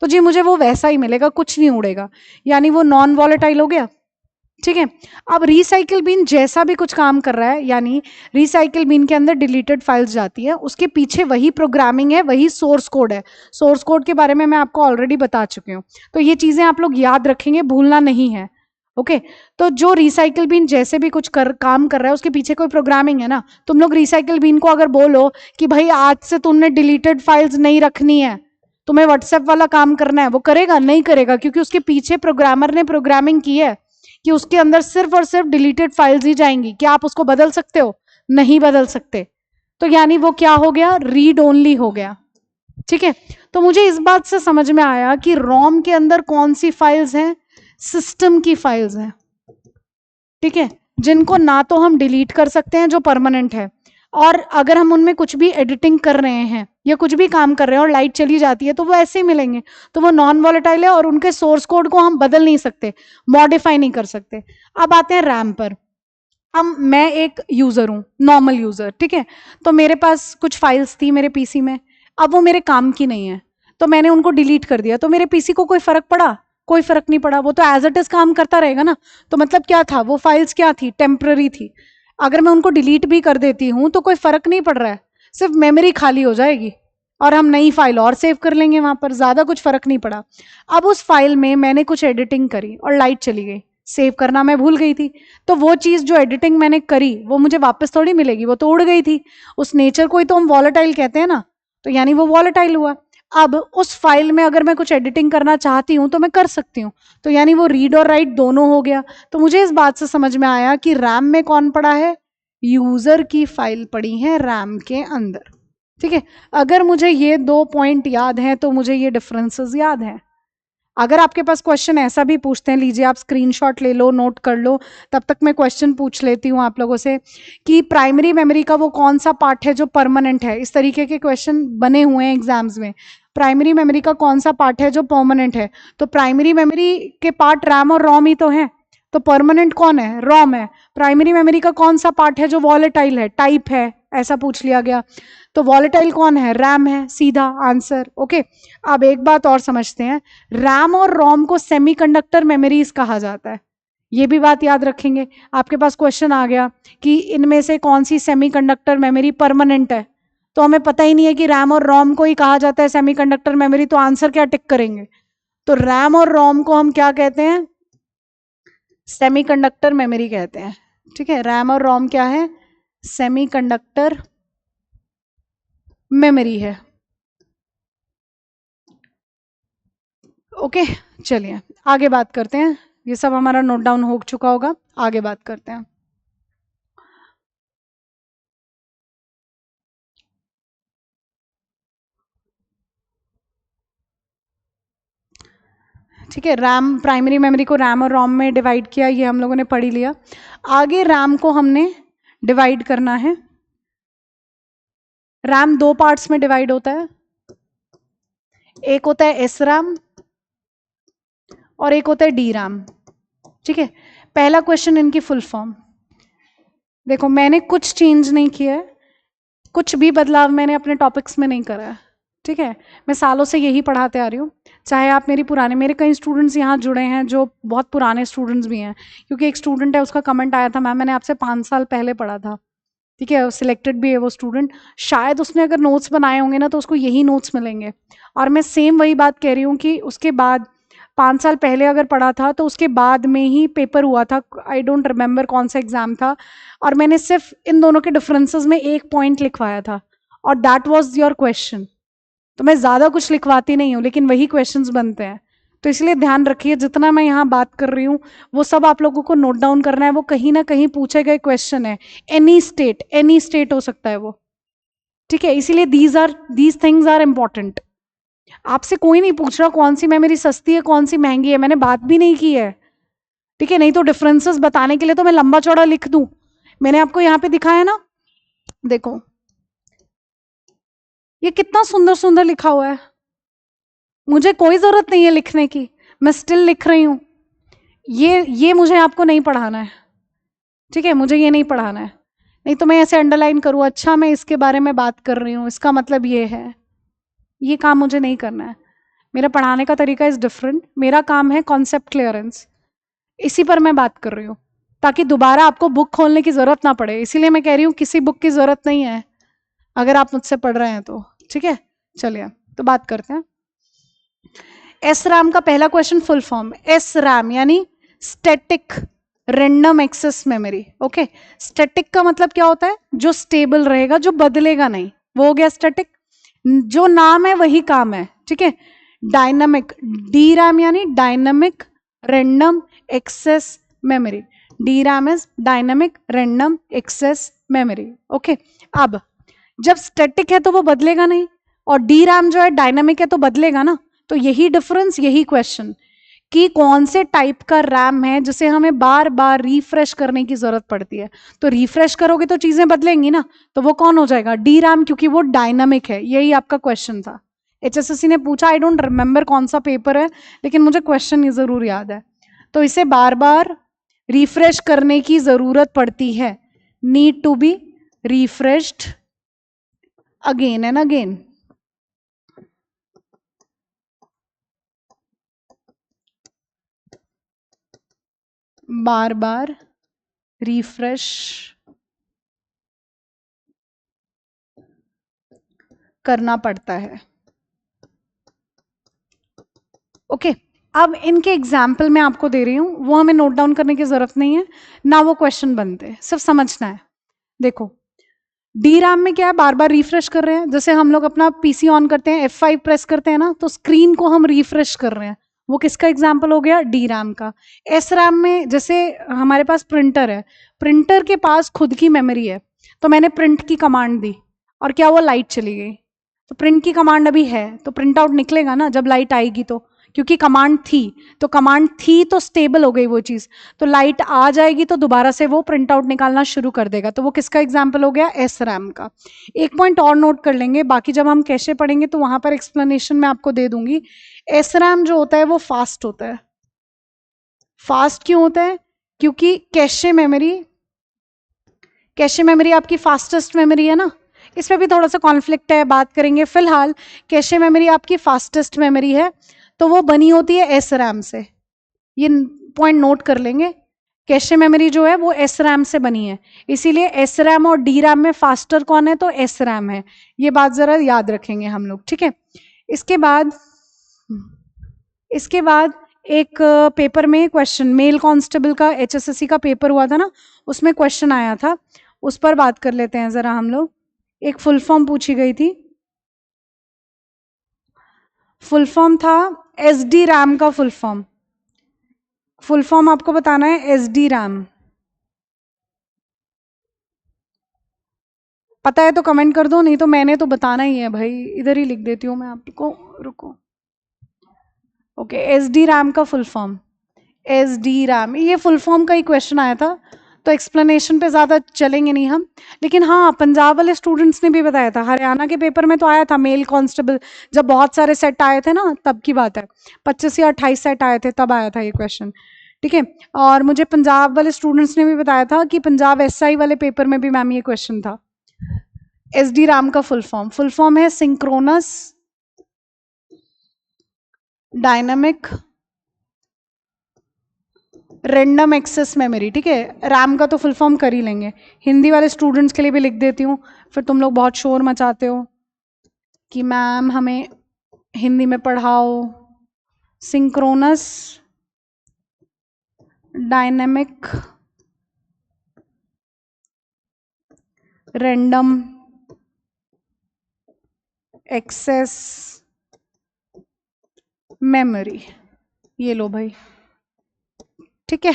तो जी मुझे वो वैसा ही मिलेगा, कुछ नहीं उड़ेगा, यानी वो नॉन वॉलेटाइल हो गया। ठीक है, अब रिसाइकिल बिन जैसा भी कुछ काम कर रहा है, यानी रिसाइकिल बिन के अंदर डिलीटेड फाइल्स जाती है, उसके पीछे वही प्रोग्रामिंग है, वही सोर्स कोड है। सोर्स कोड के बारे में मैं आपको ऑलरेडी बता चुकी हूँ, तो ये चीजें आप लोग याद रखेंगे, भूलना नहीं है। ओके, तो जो रिसाइकिल बिन जैसे भी कुछ काम कर रहा है, उसके पीछे कोई प्रोग्रामिंग है ना। तुम लोग रिसाइकिल बिन को अगर बोलो कि भाई आज से तुमने डिलीटेड फाइल्स नहीं रखनी है, तुम्हें व्हाट्सएप वाला काम करना है, वो करेगा? नहीं करेगा, क्योंकि उसके पीछे प्रोग्रामर ने प्रोग्रामिंग की है कि उसके अंदर सिर्फ और सिर्फ डिलीटेड फाइल्स ही जाएंगी। क्या आप उसको बदल सकते हो? नहीं बदल सकते। तो यानी वो क्या हो गया? रीड ओनली हो गया। ठीक है, तो मुझे इस बात से समझ में आया कि रोम के अंदर कौन सी फाइल्स हैं? सिस्टम की फाइल्स हैं। ठीक है, जिनको ना तो हम डिलीट कर सकते हैं, जो परमानेंट है, और अगर हम उनमें कुछ भी एडिटिंग कर रहे हैं या कुछ भी काम कर रहे हैं और लाइट चली जाती है, तो वो ऐसे ही मिलेंगे, तो वो नॉन वॉलेटाइल है और उनके सोर्स कोड को हम बदल नहीं सकते, मॉडिफाई नहीं कर सकते। अब आते हैं रैम पर। अब मैं एक यूजर हूं, नॉर्मल यूजर, ठीक है, तो मेरे पास कुछ फाइल्स थी मेरे पीसी में, अब वो मेरे काम की नहीं है, तो मैंने उनको डिलीट कर दिया, तो मेरे पीसी को कोई फर्क पड़ा? कोई फर्क नहीं पड़ा, वो तो एज इट इज काम करता रहेगा ना। तो मतलब क्या था, वो फाइल्स क्या थी? टेम्पररी थी। अगर मैं उनको डिलीट भी कर देती हूं तो कोई फर्क नहीं पड़ रहा है, सिर्फ मेमोरी खाली हो जाएगी और हम नई फाइल और सेव कर लेंगे वहां पर, ज्यादा कुछ फर्क नहीं पड़ा। अब उस फाइल में मैंने कुछ एडिटिंग करी और लाइट चली गई, सेव करना मैं भूल गई थी, तो वो चीज जो एडिटिंग मैंने करी वो मुझे वापस थोड़ी मिलेगी, वो तो उड़ गई थी। उस नेचर को ही तो हम वॉलेटाइल कहते हैं ना, तो यानी वो वॉलेटाइल हुआ। अब उस फाइल में अगर मैं कुछ एडिटिंग करना चाहती हूं तो मैं कर सकती हूँ, तो यानी वो रीड और राइट दोनों हो गया। तो मुझे इस बात से समझ में आया कि रैम में कौन पड़ा है? यूजर की फाइल पड़ी है रैम के अंदर। ठीक है, अगर मुझे ये 2 पॉइंट याद हैं तो मुझे ये डिफरेंसेस याद हैं। अगर आपके पास क्वेश्चन ऐसा भी पूछते हैं, लीजिए आप स्क्रीनशॉट ले लो, नोट कर लो, तब तक मैं क्वेश्चन पूछ लेती हूँ आप लोगों से कि प्राइमरी मेमोरी का वो कौन सा पार्ट है जो परमानेंट है। इस तरीके के क्वेश्चन बने हुए हैं एग्जाम्स में, प्राइमरी मेमोरी का कौन सा पार्ट है जो परमानेंट है? तो प्राइमरी मेमोरी के पार्ट रैम और रोम ही तो है, तो परमानेंट कौन है? रोम है। प्राइमरी मेमोरी का कौन सा पार्ट है जो वॉलेटाइल है, टाइप है, ऐसा पूछ लिया गया, तो वॉलेटाइल कौन है? रैम है, सीधा आंसर। ओके, अब एक बात और समझते हैं, रैम और रोम को सेमीकंडक्टर मेमोरीज कहा जाता है, ये भी बात याद रखेंगे। आपके पास क्वेश्चन आ गया कि इनमें से कौन सी सेमीकंडक्टर मेमोरी परमानेंट है, तो हमें पता ही नहीं है कि रैम और रोम को ही कहा जाता है सेमीकंडक्टर मेमोरी, तो आंसर क्या टिक करेंगे? तो रैम और रोम को हम क्या कहते हैं? सेमीकंडक्टर मेमोरी कहते हैं। ठीक है, रैम और रोम क्या है? सेमीकंडक्टर मेमोरी है। ओके, चलिए आगे बात करते हैं, ये सब हमारा नोट डाउन हो चुका होगा, आगे बात करते हैं। ठीक है, रैम, प्राइमरी मेमोरी को रैम और रोम में डिवाइड किया, ये हम लोगों ने पढ़ ही लिया। आगे रैम को हमने डिवाइड करना है। रैम 2 पार्ट्स में डिवाइड होता है, एक होता है एस रैम और एक होता है डी रैम। ठीक है, पहला क्वेश्चन इनकी फुल फॉर्म देखो, मैंने कुछ चेंज नहीं किया है, कुछ भी बदलाव मैंने अपने टॉपिक्स में नहीं करा है। ठीक है, मैं सालों से यही पढ़ाते आ रही हूँ, चाहे आप मेरे कई स्टूडेंट्स यहाँ जुड़े हैं जो बहुत पुराने स्टूडेंट्स भी हैं, क्योंकि एक स्टूडेंट है, उसका कमेंट आया था, मैम मैंने आपसे 5 साल पहले पढ़ा था। ठीक है, सिलेक्टेड भी है वो स्टूडेंट, शायद उसने अगर नोट्स बनाए होंगे ना तो उसको यही नोट्स मिलेंगे, और मैं सेम वही बात कह रही हूँ कि उसके बाद 5 साल पहले अगर पढ़ा था तो उसके बाद में ही पेपर हुआ था, आई डोंट रिमेंबर कौन सा एग्जाम था, और मैंने सिर्फ इन दोनों के डिफरेंसेस में एक पॉइंट लिखवाया था, और दैट वाज योर क्वेश्चन। तो मैं ज़्यादा कुछ लिखवाती नहीं हूँ, लेकिन वही क्वेश्चंस बनते हैं, तो इसलिए ध्यान रखिए, जितना मैं यहाँ बात कर रही हूँ वो सब आप लोगों को नोट डाउन करना है, वो कहीं ना कहीं पूछे गए क्वेश्चन है। एनी स्टेट हो सकता है वो, ठीक है। इसीलिए दीज थिंग्स आर इंपॉर्टेंट। आपसे कोई नहीं पूछ रहा कौन सी मेमोरी सस्ती है कौन सी महंगी है, मैंने बात भी नहीं की है, ठीक है। नहीं तो डिफरेंसेस बताने के लिए तो मैं लंबा चौड़ा लिख दूं। मैंने आपको यहाँ पे दिखाया ना, देखो ये कितना सुंदर सुंदर लिखा हुआ है, मुझे कोई जरूरत नहीं है लिखने की, मैं स्टिल लिख रही हूं। ये मुझे आपको नहीं पढ़ाना है, ठीक है, मुझे ये नहीं पढ़ाना है। नहीं तो मैं ऐसे अंडरलाइन करूँ, अच्छा मैं इसके बारे में बात कर रही हूँ इसका मतलब ये है, ये काम मुझे नहीं करना है। मेरा पढ़ाने का तरीका इज डिफरेंट, मेरा काम है कॉन्सेप्ट क्लियरेंस, इसी पर मैं बात कर रही हूँ, ताकि दोबारा आपको बुक खोलने की जरूरत ना पड़े। इसीलिए मैं कह रही हूँ किसी बुक की जरूरत नहीं है अगर आप मुझसे पढ़ रहे हैं तो, ठीक है। चलिए तो बात करते हैं। एस रैम का पहला question full form, S RAM यानी static random access memory. Okay, static का मतलब क्या होता है, जो स्टेबल रहेगा, जो बदलेगा नहीं, वो हो गया स्टैटिक। जो नाम है वही काम है, ठीक है। डायनामिक, डी रैम यानी dynamic random access memory, D RAM is dynamic random access memory. Okay, अब जब स्टैटिक है तो वो बदलेगा नहीं, और डी रैम जो है डायनामिक है तो बदलेगा ना। तो यही डिफरेंस, यही क्वेश्चन कि कौन से टाइप का रैम है जिसे हमें बार बार रिफ्रेश करने की जरूरत पड़ती है। तो रिफ्रेश करोगे तो चीजें बदलेंगी ना, तो वो कौन हो जाएगा, डी रैम, क्योंकि वो डायनामिक है। यही आपका क्वेश्चन था, एचएसएससी ने पूछा, आई डोंट रिमेंबर कौन सा पेपर है, लेकिन मुझे क्वेश्चन ये जरूर याद है। तो इसे बार बार रिफ्रेश करने की जरूरत पड़ती है, need to be refreshed again and again. बार बार रिफ्रेश करना पड़ता है। ओके, अब इनके एग्जाम्पल मैं आपको दे रही हूं, वो हमें नोट डाउन करने की जरूरत नहीं है ना, वो क्वेश्चन बनते हैं, सिर्फ समझना है। देखो डी रैम में क्या है, बार बार रिफ्रेश कर रहे हैं, जैसे हम लोग अपना पीसी ऑन करते हैं F5 प्रेस करते हैं ना, तो स्क्रीन को हम रिफ्रेश कर रहे हैं, वो किसका एग्जाम्पल हो गया, डी रैम का। एस रैम में जैसे हमारे पास प्रिंटर है, प्रिंटर के पास खुद की मेमोरी है, तो मैंने प्रिंट की कमांड दी और क्या हुआ, लाइट चली गई। तो प्रिंट की कमांड अभी है तो प्रिंट आउट निकलेगा ना जब लाइट आएगी, तो क्योंकि कमांड थी, तो कमांड थी तो स्टेबल हो गई वो चीज, तो लाइट आ जाएगी तो दोबारा से वो प्रिंट आउट निकालना शुरू कर देगा। तो वो किसका एग्जाम्पल हो गया, एस रैम का। एक पॉइंट और नोट कर लेंगे, बाकी जब हम कैशे पढ़ेंगे तो वहां पर एक्सप्लेनेशन मैं आपको दे दूंगी। एस रैम जो होता है वो फास्ट होता है। फास्ट क्यों होता है, क्योंकि कैशे मेमोरी आपकी फास्टेस्ट मेमोरी है ना, इसमें भी थोड़ा सा कॉन्फ्लिक्ट है, बात करेंगे। फिलहाल कैशे मेमोरी आपकी फास्टेस्ट मेमोरी है, तो वो बनी होती है एस रैम से, ये पॉइंट नोट कर लेंगे। कैशे मेमोरी जो है वो एस रैम से बनी है, इसीलिए एस रैम और डी रैम में फास्टर कौन है, तो एस रैम है। ये बात जरा याद रखेंगे हम लोग, ठीक है। इसके बाद इसके बाद एक पेपर में क्वेश्चन, मेल कांस्टेबल का एचएसएससी का पेपर हुआ था ना, उसमें क्वेश्चन आया था, उस पर बात कर लेते हैं जरा हम लोग। एक फुल फॉर्म पूछी गई थी, फुल फॉर्म था एसडी रैम का फुल फॉर्म आपको बताना है, एसडी रैम। पता है तो कमेंट कर दो, नहीं तो मैंने तो बताना ही है भाई, इधर ही लिख देती हूँ मैं आपको, रुको। ओके, एसडी रैम का फुल फॉर्म, एसडी रैम, ये फुल फॉर्म का ही क्वेश्चन आया था, तो एक्सप्लेनेशन पे ज़्यादा चलेंगे नहीं हम। लेकिन हाँ, पंजाब वाले स्टूडेंट्स ने भी बताया था, हरियाणा के पेपर में तो आया था मेल कांस्टेबल, जब बहुत सारे सेट आए थे ना तब की बात है, 25 या 28 सेट आए थे तब आया था ये क्वेश्चन, ठीक है। और मुझे पंजाब वाले स्टूडेंट्स ने भी बताया था कि पंजाब एसआई वाले पेपर में भी मैम ये क्वेश्चन था। एसडी रैम का फुल फॉर्म है synchronous dynamic random access memory, ठीक है। रैम का तो फुल फॉर्म कर ही लेंगे, हिंदी वाले स्टूडेंट्स के लिए भी लिख देती हूँ, फिर तुम लोग बहुत शोर मचाते हो कि मैम हमें हिंदी में पढ़ाओ। Synchronous dynamic random access memory, ये लो भाई, ठीक है,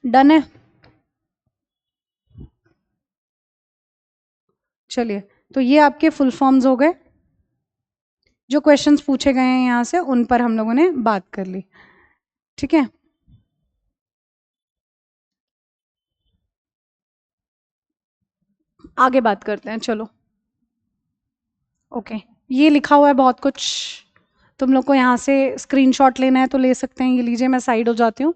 डन है। चलिए, तो ये आपके फुल फॉर्म्स हो गए। जो क्वेश्चंस पूछे गए हैं यहाँ से उन पर हम लोगों ने बात कर ली, ठीक है। आगे बात करते हैं, चलो। ओके, ये लिखा हुआ है बहुत कुछ, तुम लोग को यहाँ से स्क्रीनशॉट लेना है तो ले सकते हैं, ये लीजिए, मैं साइड हो जाती हूँ।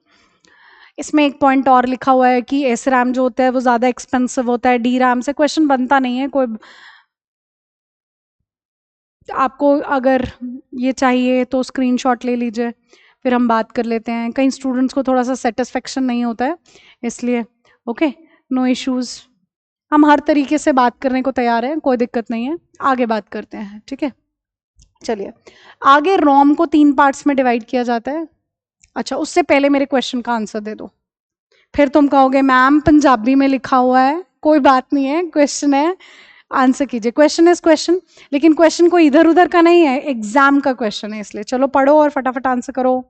इसमें एक पॉइंट और लिखा हुआ है कि एस रैम जो होता है वो ज़्यादा एक्सपेंसिव होता है डी रैम से। क्वेश्चन बनता नहीं है कोई, आपको अगर ये चाहिए तो स्क्रीनशॉट ले लीजिए, फिर हम बात कर लेते हैं। कई स्टूडेंट्स को थोड़ा सा सेटिस्फेक्शन नहीं होता है इसलिए। ओके, नो इश्यूज़, हम हर तरीके से बात करने को तैयार हैं, कोई दिक्कत नहीं है। आगे बात करते हैं, ठीक है। चलिए आगे, रोम को 3 पार्ट्स में डिवाइड किया जाता है। अच्छा, उससे पहले मेरे क्वेश्चन का आंसर दे दो, फिर तुम कहोगे मैम पंजाबी में लिखा हुआ है। कोई बात नहीं है, क्वेश्चन है, आंसर कीजिए। क्वेश्चन इज क्वेश्चन, लेकिन क्वेश्चन को इधर उधर का नहीं है, एग्जाम का क्वेश्चन है, इसलिए चलो पढ़ो और फटाफट आंसर करो।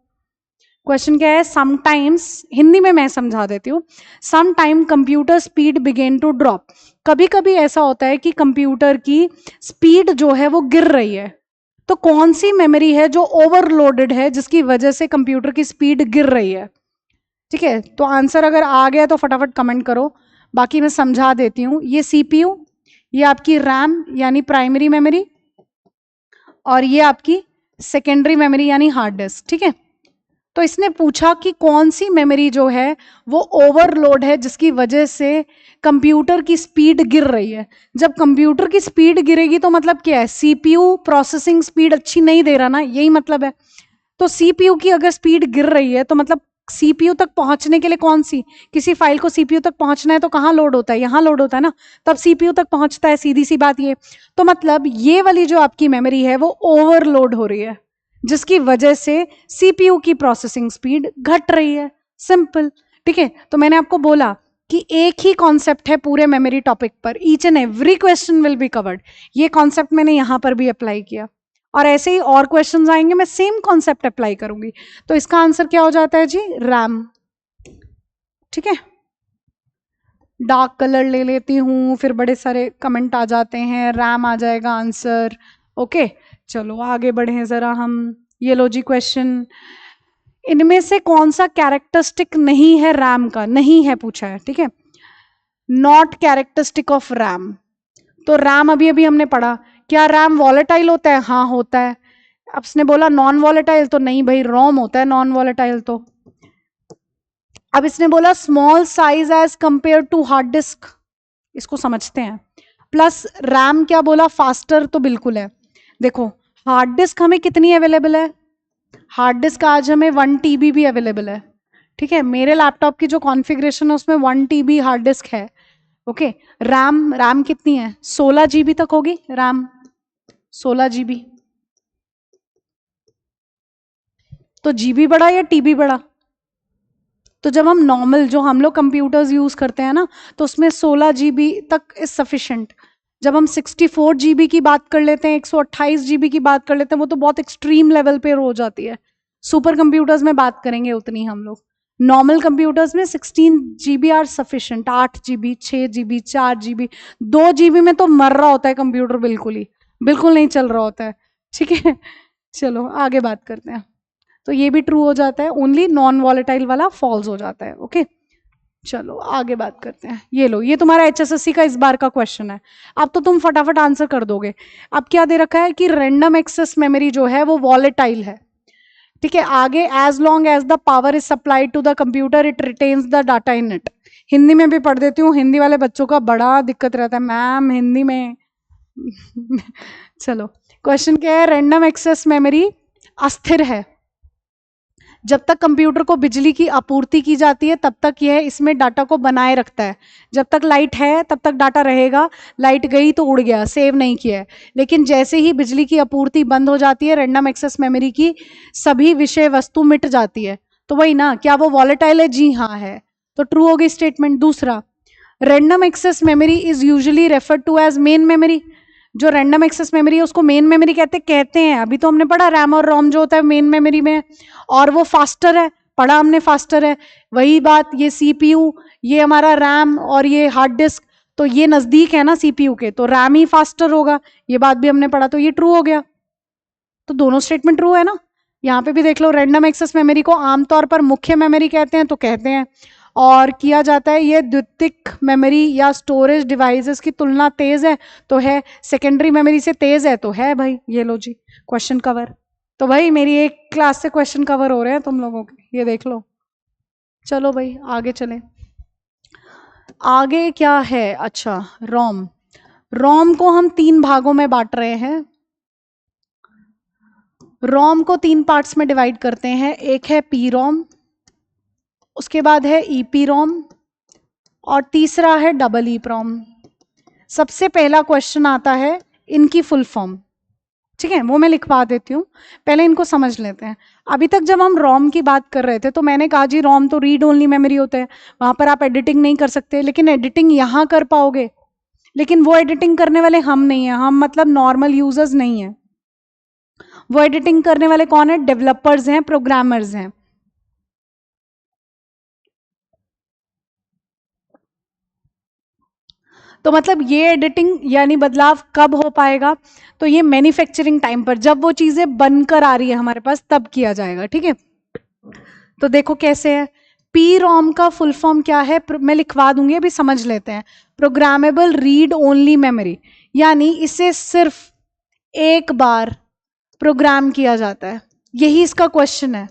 क्वेश्चन क्या है? समटाइम्स, हिंदी में मैं समझा देती हूँ। Sometime computer speed begin to drop, कभी कभी ऐसा होता है कि कंप्यूटर की स्पीड जो है वो गिर रही है। तो कौन सी मेमोरी है जो ओवरलोडेड है जिसकी वजह से कंप्यूटर की स्पीड गिर रही है? ठीक है, तो आंसर अगर आ गया तो फटाफट कमेंट करो, बाकी मैं समझा देती हूँ। ये सीपीयू, ये आपकी रैम यानी प्राइमरी मेमोरी, और ये आपकी सेकेंडरी मेमोरी यानी हार्ड डिस्क, ठीक है। तो इसने पूछा कि कौन सी मेमोरी जो है वो ओवरलोड है जिसकी वजह से कंप्यूटर की स्पीड गिर रही है। जब कंप्यूटर की स्पीड गिरेगी तो मतलब क्या है? सीपीयू प्रोसेसिंग स्पीड अच्छी नहीं दे रहा ना, यही मतलब है। तो सीपीयू की अगर स्पीड गिर रही है तो मतलब सीपीयू तक पहुंचने के लिए कौन सी, किसी फाइल को सीपीयू तक पहुंचना है तो कहाँ लोड होता है? यहाँ लोड होता है ना, तब सीपीयू तक पहुंचता है, सीधी सी बात ये। तो मतलब ये वाली जो आपकी मेमोरी है वो ओवरलोड हो रही है जिसकी वजह से सीपीयू की प्रोसेसिंग स्पीड घट रही है, सिंपल, ठीक है। तो मैंने आपको बोला कि एक ही कॉन्सेप्ट है पूरे मेमोरी टॉपिक पर, each and every question will be covered. ये कॉन्सेप्ट मैंने यहां पर भी अप्लाई किया, और ऐसे ही और क्वेश्चंस आएंगे मैं सेम कॉन्सेप्ट अप्लाई करूंगी। तो इसका आंसर क्या हो जाता है जी? रैम, ठीक है। डार्क कलर ले लेती हूं, फिर बड़े सारे कमेंट आ जाते हैं, रैम आ जाएगा आंसर। ओके, चलो आगे बढ़े जरा हम। ये लो जी क्वेश्चन, इनमें से कौन सा कैरेक्टरिस्टिक नहीं है रैम का? नहीं है पूछा है, ठीक है। नॉट कैरेक्टरिस्टिक ऑफ रैम, तो रैम अभी अभी हमने पढ़ा, क्या रैम वॉलेटाइल होता है? हाँ होता है। अब उसने बोला नॉन वॉलेटाइल, तो नहीं भाई, रोम होता है नॉन वॉलेटाइल। तो अब इसने बोला small size as compare to hard disk, इसको समझते हैं। प्लस रैम क्या बोला? फास्टर, तो बिल्कुल है। देखो हार्ड डिस्क हमें कितनी अवेलेबल है? हार्ड डिस्क आज हमें 1 TB भी अवेलेबल है, ठीक है। मेरे लैपटॉप की जो कॉन्फ़िगरेशन है उसमें 1 TB हार्ड डिस्क है, ओके। रैम कितनी है? 16 GB तक होगी रैम, 16 GB। तो जीबी बड़ा या टीबी बड़ा? तो जब हम नॉर्मल जो हम लोग कंप्यूटर्स यूज करते हैं ना, तो उसमें 16 GB तक इज सफिशिएंट। जब हम 64 GB की बात कर लेते हैं, 128 GB की बात कर लेते हैं, वो तो बहुत एक्सट्रीम लेवल पे हो जाती है। सुपर कंप्यूटर्स में बात करेंगे उतनी हम लोग, नॉर्मल कंप्यूटर्स में 16 GB are sufficient. 8 GB, 6 GB, 4 GB, 2 GB में तो मर रहा होता है कंप्यूटर, बिल्कुल नहीं चल रहा होता है, ठीक है। चलो आगे बात करते हैं। तो ये भी ट्रू हो जाता है, ओनली नॉन वॉलेटाइल वाला फॉल्स हो जाता है, ओके। चलो आगे बात करते हैं। ये लो, ये तुम्हारा HSSC का इस बार का क्वेश्चन है, अब तो तुम फटाफट आंसर कर दोगे। अब क्या दे रखा है कि रैंडम एक्सेस मेमोरी जो है वो वॉलेटाइल है, ठीक है। आगे as long as the power is supplied to the computer it retains the data in it. Hindi में भी पढ़ देती हूँ, हिंदी वाले बच्चों का बड़ा दिक्कत रहता है मैम हिंदी में। चलो क्वेश्चन क्या है? रैंडम एक्सेस मेमोरी अस्थिर है, जब तक कंप्यूटर को बिजली की आपूर्ति की जाती है तब तक यह इसमें डाटा को बनाए रखता है। जब तक लाइट है तब तक डाटा रहेगा, लाइट गई तो उड़ गया, सेव नहीं किया है। लेकिन जैसे ही बिजली की आपूर्ति बंद हो जाती है, रैंडम एक्सेस मेमोरी की सभी विषय वस्तु मिट जाती है। तो वही ना, क्या वो वॉलेटाइल है? जी हाँ है, तो ट्रू हो गई स्टेटमेंट। दूसरा, random access memory is usually referred to as main memory. जो रैंडम एक्सेस मेमोरी है उसको मेन मेमोरी कहते हैं, अभी तो हमने पढ़ा रैम और रोम जो होता है मेन मेमोरी में, और वो फास्टर है, पढ़ा हमने फास्टर है। वही बात ये सीपीयू, ये हमारा रैम और ये हार्ड डिस्क, तो ये नजदीक है ना सीपीयू के, तो रैम ही फास्टर होगा, ये बात भी हमने पढ़ा, तो ये ट्रू हो गया। तो दोनों स्टेटमेंट ट्रू है ना। यहाँ पे भी देख लो, रैंडम एक्सेस मेमोरी को आमतौर पर मुख्य मेमोरी कहते हैं, तो कहते हैं, और किया जाता है ये द्वितीयक मेमोरी या स्टोरेज डिवाइसेस की तुलना तेज है, तो है, सेकेंडरी मेमोरी से तेज है, तो है भाई। ये लो जी क्वेश्चन कवर। तो भाई मेरी एक क्लास से क्वेश्चन कवर हो रहे हैं तुम लोगों के, ये देख लो। चलो भाई आगे चलें। आगे क्या है, अच्छा रोम। रोम को हम 3 भागों में बांट रहे हैं। रोम को 3 पार्ट्स में डिवाइड करते हैं, एक है पी रोम, उसके बाद है ईपी रोम, और तीसरा है डबल ई प्रोम। सबसे पहला क्वेश्चन आता है इनकी फुल फॉर्म, ठीक है, वो मैं लिखवा देती हूँ, पहले इनको समझ लेते हैं। अभी तक जब हम रोम की बात कर रहे थे तो मैंने कहा जी रोम तो रीड ओनली मेमोरी होता है, वहां पर आप एडिटिंग नहीं कर सकते, लेकिन एडिटिंग यहाँ कर पाओगे, लेकिन वो एडिटिंग करने वाले हम नहीं है, हम मतलब नॉर्मल यूजर्स नहीं है। वो एडिटिंग करने वाले कौन है, डेवलपर्स हैं, प्रोग्रामर्स हैं। तो मतलब ये एडिटिंग यानी बदलाव कब हो पाएगा, तो ये मैन्युफैक्चरिंग टाइम पर, जब वो चीजें बनकर आ रही है हमारे पास तब किया जाएगा, ठीक है। तो देखो कैसे है, पी रोम का फुल फॉर्म क्या है, मैं लिखवा दूंगी, अभी समझ लेते हैं। प्रोग्रामेबल रीड ओनली मेमोरी, यानी इसे सिर्फ एक बार प्रोग्राम किया जाता है, यही इसका क्वेश्चन है,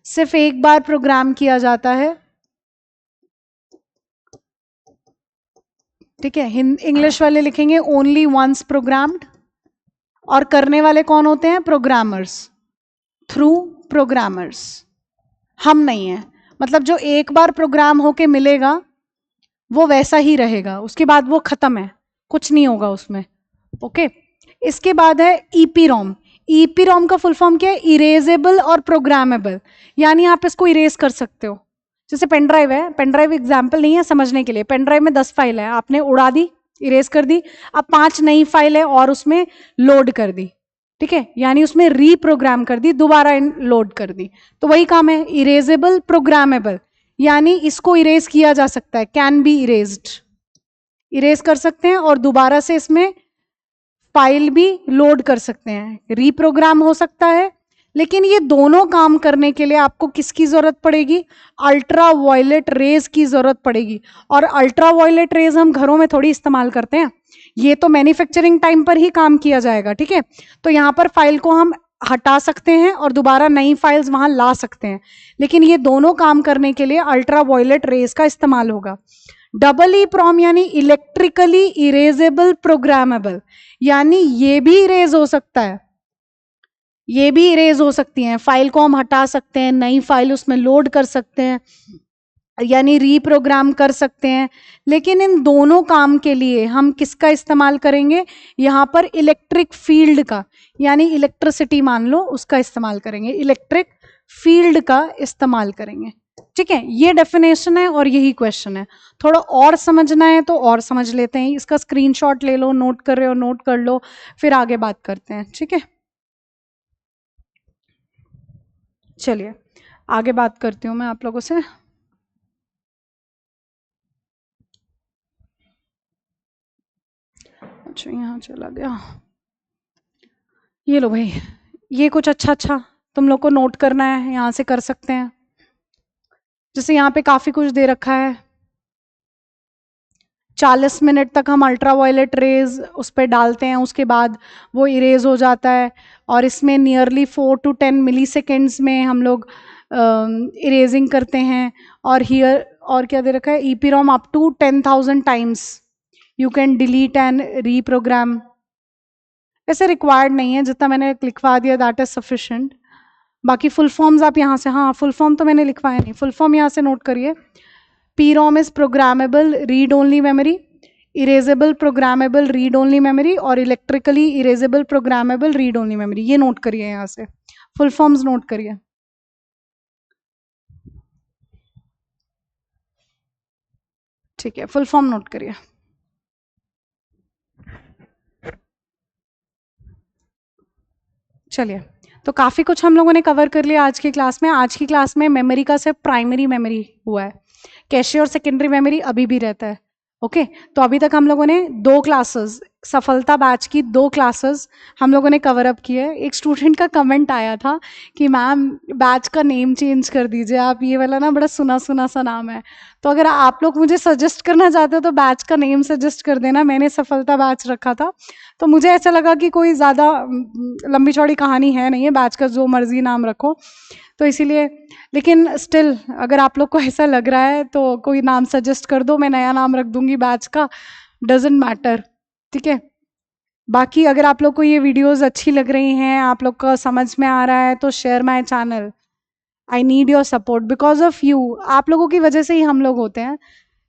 सिर्फ एक बार प्रोग्राम किया जाता है, ठीक है। इंग्लिश वाले लिखेंगे ओनली वंस प्रोग्राम्ड, और करने वाले कौन होते हैं, प्रोग्रामर्स, थ्रू प्रोग्रामर्स, हम नहीं है। मतलब जो एक बार प्रोग्राम होके मिलेगा वो वैसा ही रहेगा, उसके बाद वो खत्म है, कुछ नहीं होगा उसमें, ओके। इसके बाद है ईपी रोम। ईपी रोम का फुल फॉर्म क्या है, इरेजेबल और प्रोग्रामेबल, यानी आप इसको इरेज कर सकते हो। जैसे पेन ड्राइव है, पेन ड्राइव एग्जाम्पल नहीं है समझने के लिए, पेन ड्राइव में 10 फाइल है, आपने उड़ा दी, इरेज कर दी, अब 5 नई फाइल है और उसमें लोड कर दी, ठीक है, यानी उसमें रीप्रोग्राम कर दी, दोबारा लोड कर दी, तो वही काम है, इरेजेबल प्रोग्रामेबल, यानी इसको इरेज किया जा सकता है, कैन बी इरेज्ड, इरेज कर सकते हैं और दोबारा से इसमें फाइल भी लोड कर सकते हैं, रीप्रोग्राम हो सकता है। लेकिन ये दोनों काम करने के लिए आपको किसकी जरूरत पड़ेगी, अल्ट्रा वायलेट रेज की जरूरत पड़ेगी, और अल्ट्रा वायलेट रेज हम घरों में थोड़ी इस्तेमाल करते हैं, ये तो मैन्युफैक्चरिंग टाइम पर ही काम किया जाएगा, ठीक है। तो यहाँ पर फाइल को हम हटा सकते हैं और दोबारा नई फाइल्स वहां ला सकते हैं, लेकिन ये दोनों काम करने के लिए अल्ट्रा वायलेट रेज का इस्तेमाल होगा। डबल ई प्रोम यानी इलेक्ट्रिकली इरेजेबल प्रोग्रामेबल, यानी ये भी इरेज हो सकता है, ये भी इरेज हो सकती हैं, फाइल को हम हटा सकते हैं, नई फाइल उसमें लोड कर सकते हैं, यानी रीप्रोग्राम कर सकते हैं। लेकिन इन दोनों काम के लिए हम किसका इस्तेमाल करेंगे, यहाँ पर इलेक्ट्रिक फील्ड का, यानी इलेक्ट्रिसिटी मान लो उसका इस्तेमाल करेंगे, इलेक्ट्रिक फील्ड का इस्तेमाल करेंगे, ठीक है। ये डेफिनेशन है और यही क्वेश्चन है। थोड़ा और समझना है तो और समझ लेते हैं, इसका स्क्रीनशॉट ले लो, नोट कर रहे हो नोट कर लो, फिर आगे बात करते हैं, ठीक है। चलिए आगे बात करती हूँ मैं आप लोगों से। अच्छा यहाँ चला गया, ये लो भाई, ये कुछ अच्छा अच्छा तुम लोग को नोट करना है, यहाँ से कर सकते हैं। जैसे यहाँ पे काफी कुछ दे रखा है, 40 मिनट तक हम अल्ट्रा वायलेट रेज उस पर डालते हैं, उसके बाद वो इरेज हो जाता है, और इसमें नियरली 4 to 10 मिली सेकेंड्स में हम लोग इरेजिंग करते हैं। और हियर और क्या दे रखा है, EP ROM up to 10,000 times you can delete and reprogram. ऐसे रिक्वायर्ड नहीं है, जितना मैंने लिखवा दिया दैट इज सफिशिएंट। बाकी फुल फॉर्म्स आप यहाँ से, हाँ फुल फॉर्म तो मैंने लिखवाया नहीं, फुल फॉर्म यहाँ से नोट करिए। PROM is programmable read only memory, erasable programmable read only memory, और electrically erasable programmable read only memory. ये नोट करिए, यहाँ से फुल फॉर्म्स नोट करिए। ठीक है, फुल फॉर्म नोट करिए। चलिए, तो काफ़ी कुछ हम लोगों ने कवर कर लिया आज की क्लास में। आज की क्लास में मेमोरी का सिर्फ प्राइमरी मेमोरी हुआ है, कैशे और सेकेंडरी मेमोरी अभी भी रहता है। ओके, तो अभी तक हम लोगों ने 2 क्लासेस, सफलता बैच की 2 क्लासेस हम लोगों ने कवर अप किए। एक स्टूडेंट का कमेंट आया था कि मैम बैच का नेम चेंज कर दीजिए आप, ये वाला ना बड़ा सुना सुना सा नाम है। तो अगर आप लोग मुझे सजेस्ट करना चाहते हो तो बैच का नेम सजेस्ट कर देना। मैंने सफलता बैच रखा था, तो मुझे ऐसा लगा कि कोई ज़्यादा लंबी चौड़ी कहानी है नहीं है, बैच का जो मर्जी नाम रखो, तो इसीलिए। लेकिन स्टिल अगर आप लोग को ऐसा लग रहा है तो कोई नाम सजेस्ट कर दो, मैं नया नाम रख दूंगी बैच का, डजेंट मैटर, ठीक है। बाकी अगर आप लोग को ये वीडियोस अच्छी लग रही हैं, आप लोग का समझ में आ रहा है, तो share my channel. I need your support, because of you, आप लोगों की वजह से ही हम लोग होते हैं,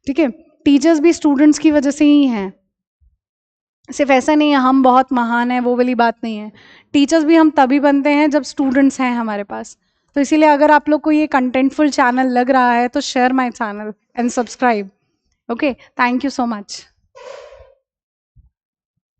ठीक है। टीचर्स भी स्टूडेंट्स की वजह से ही हैं, सिर्फ ऐसा नहीं है हम बहुत महान हैं, वो वाली बात नहीं है। टीचर्स भी हम तभी बनते हैं जब स्टूडेंट्स हैं हमारे पास। तो इसीलिए अगर आप लोग को ये कंटेंटफुल चैनल लग रहा है तो share my channel and subscribe. Okay, thank you so much.